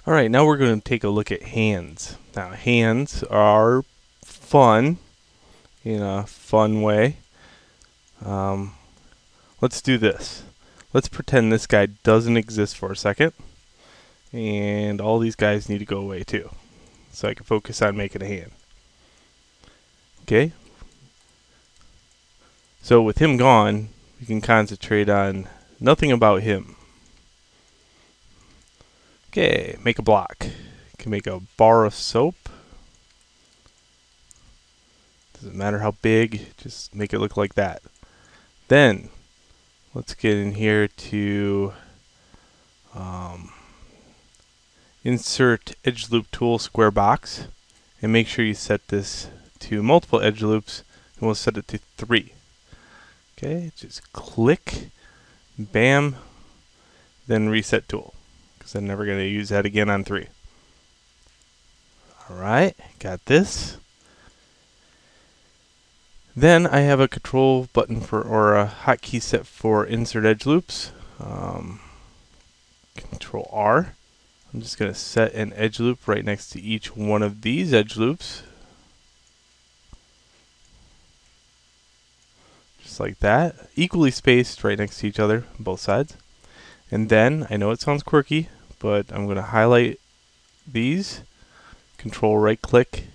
Alright, now we're going to take a look at hands. Now, hands are fun in a fun way. Let's do this. Let's pretend this guy doesn't exist for a second. And all these guys need to go away too. So I can focus on making a hand. Okay? So with him gone, we can concentrate on nothing about him. Okay, make a block. You can make a bar of soap. Doesn't matter how big, just make it look like that. Then, let's get in here to insert edge loop tool square box, and make sure you set this to multiple edge loops, and we'll set it to 3. Okay, just click, bam, then reset tool, because I'm never going to use that again on 3. Alright, got this. Then I have a control button for, or a hotkey set for insert edge loops. Control R. I'm just going to set an edge loop right next to each one of these edge loops. Just like that. Equally spaced right next to each other, both sides. And then, I know it sounds quirky, but I'm going to highlight these. Control right click.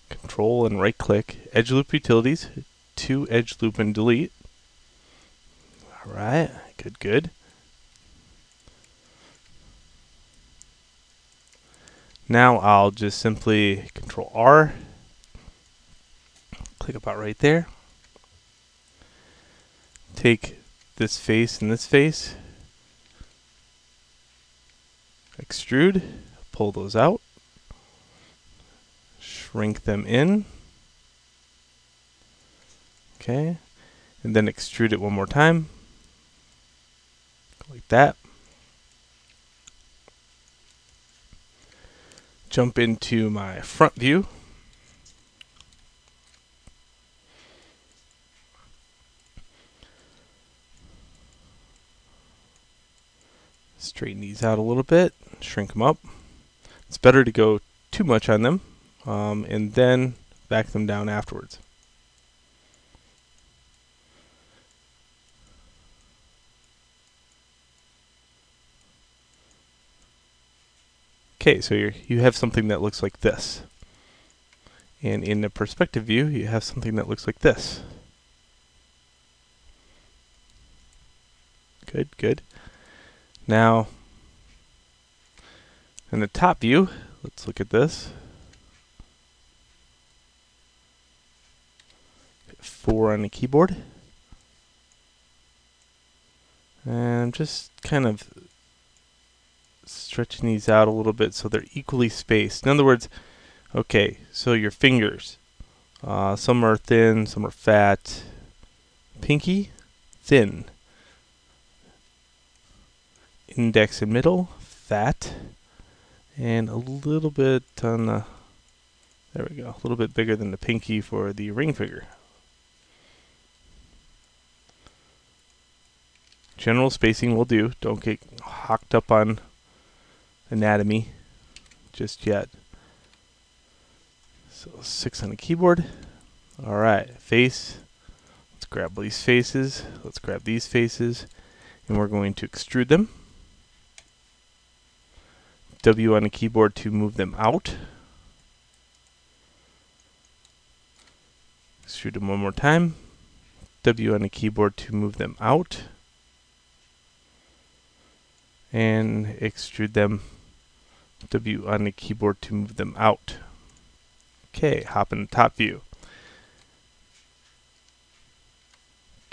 Control and right click. Edge loop utilities. To edge loop and delete. Alright, good. Now I'll just simply Control R, click about right there, take this face and this face, extrude, pull those out, shrink them in, okay, and then extrude it one more time, like that. Jump into my front view. Straighten these out a little bit, shrink them up. It's better to go too much on them and then back them down afterwards. Okay, so you have something that looks like this. And in the perspective view, you have something that looks like this. Good. Now, in the top view, let's look at this. 4 on the keyboard. And I'm just kind of stretching these out a little bit so they're equally spaced. In other words, okay, so your fingers, some are thin, some are fat. Pinky, thin. Index and middle, fat. And a little bit on the, there we go, a little bit bigger than the pinky for the ring finger. General spacing will do. Don't get hooked up on anatomy just yet. So 6 on the keyboard. Alright, face. Let's grab these faces. Let's grab these faces. And we're going to extrude them. W on the keyboard to move them out. Extrude them one more time. W on the keyboard to move them out. And extrude them. W on the keyboard to move them out. Okay, hop in the top view.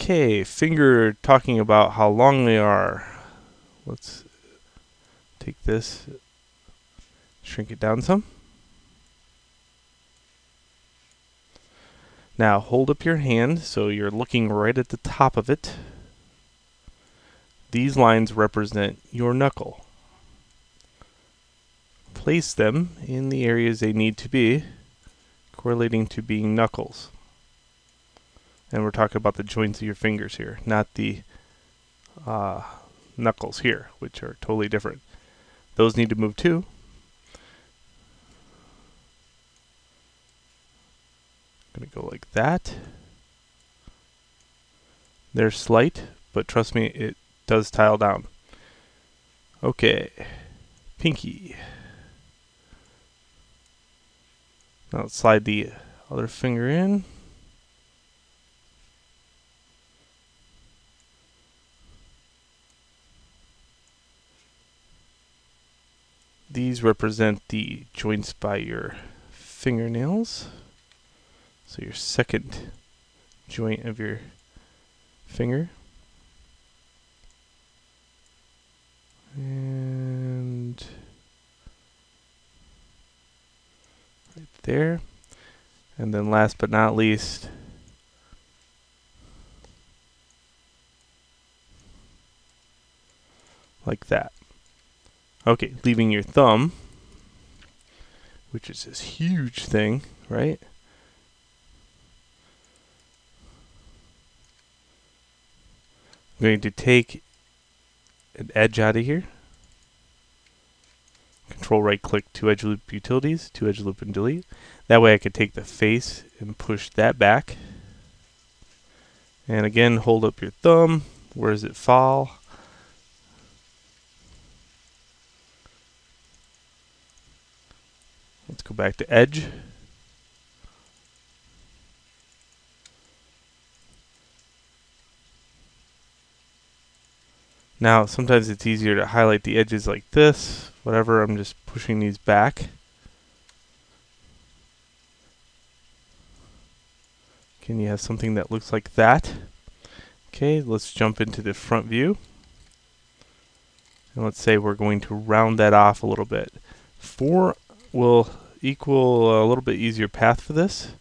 Okay, finger talking about how long they are. Let's take this, shrink it down some. Now hold up your hand so you're looking right at the top of it. These lines represent your knuckle. Place them in the areas they need to be, correlating to being knuckles. And we're talking about the joints of your fingers here, not the knuckles here, which are totally different. those need to move too. I'm going to go like that. They're slight, but trust me, it does tile down. Okay, pinky. Now let's slide the other finger in. These represent the joints by your fingernails. So your second joint of your finger. And right there. And then last but not least, like that. Okay, leaving your thumb, which is this huge thing, right? I'm going to take an edge out of here. Control right click to edge loop utilities, to edge loop and delete. That way I could take the face and push that back. And again, hold up your thumb. Where does it fall? Let's go back to edge. Now, sometimes it's easier to highlight the edges like this. Whatever, I'm just pushing these back. Can you have something that looks like that? Okay, let's jump into the front view. And let's say we're going to round that off a little bit. 4 will equal a little bit easier path for this.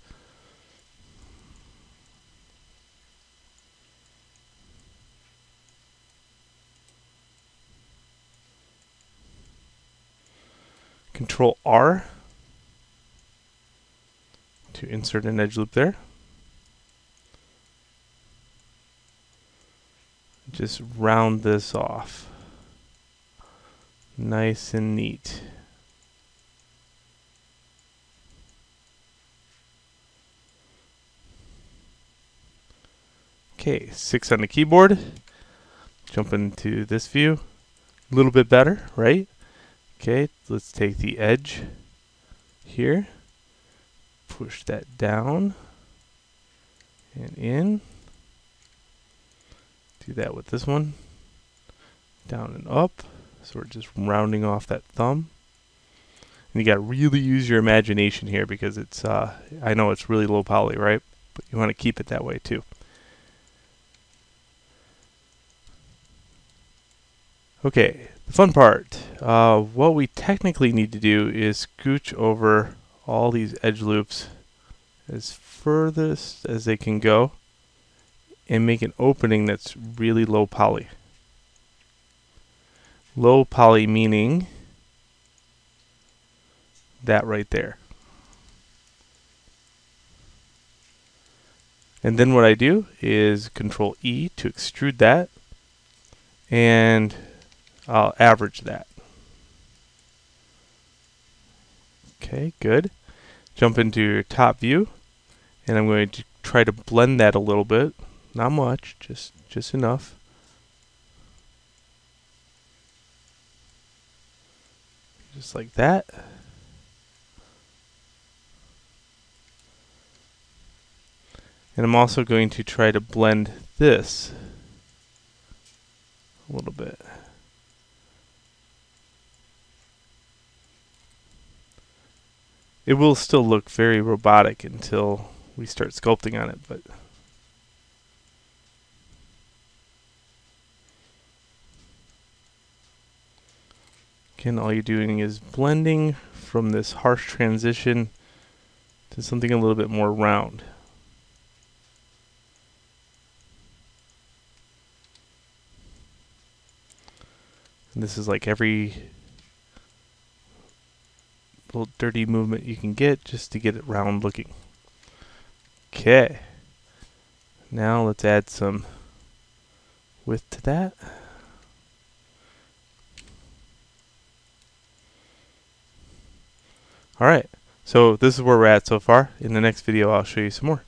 Control R to insert an edge loop there. Just round this off. Nice and neat. Okay, 6 on the keyboard. Jump into this view. A little bit better, right? Okay, let's take the edge here. Push that down and in. Do that with this one. Down and up. So we're just rounding off that thumb. And you got to really use your imagination here because it's, I know it's really low poly, right? But you want to keep it that way too. Okay, the fun part. What we technically need to do is scooch over all these edge loops as furthest as they can go and make an opening that's really low poly. Low poly meaning that right there. And then what I do is Control E to extrude that, and I'll average that. Okay, good. Jump into your top view, and I'm going to try to blend that a little bit. Not much, just enough. Just like that. And I'm also going to try to blend this a little bit. It will still look very robotic until we start sculpting on it, but again, all you're doing is blending from this harsh transition to something a little bit more round. And this is like every little dirty movement you can get just to get it round looking. Okay. Now let's add some width to that. Alright, so this is where we're at so far. In the next video I'll show you some more.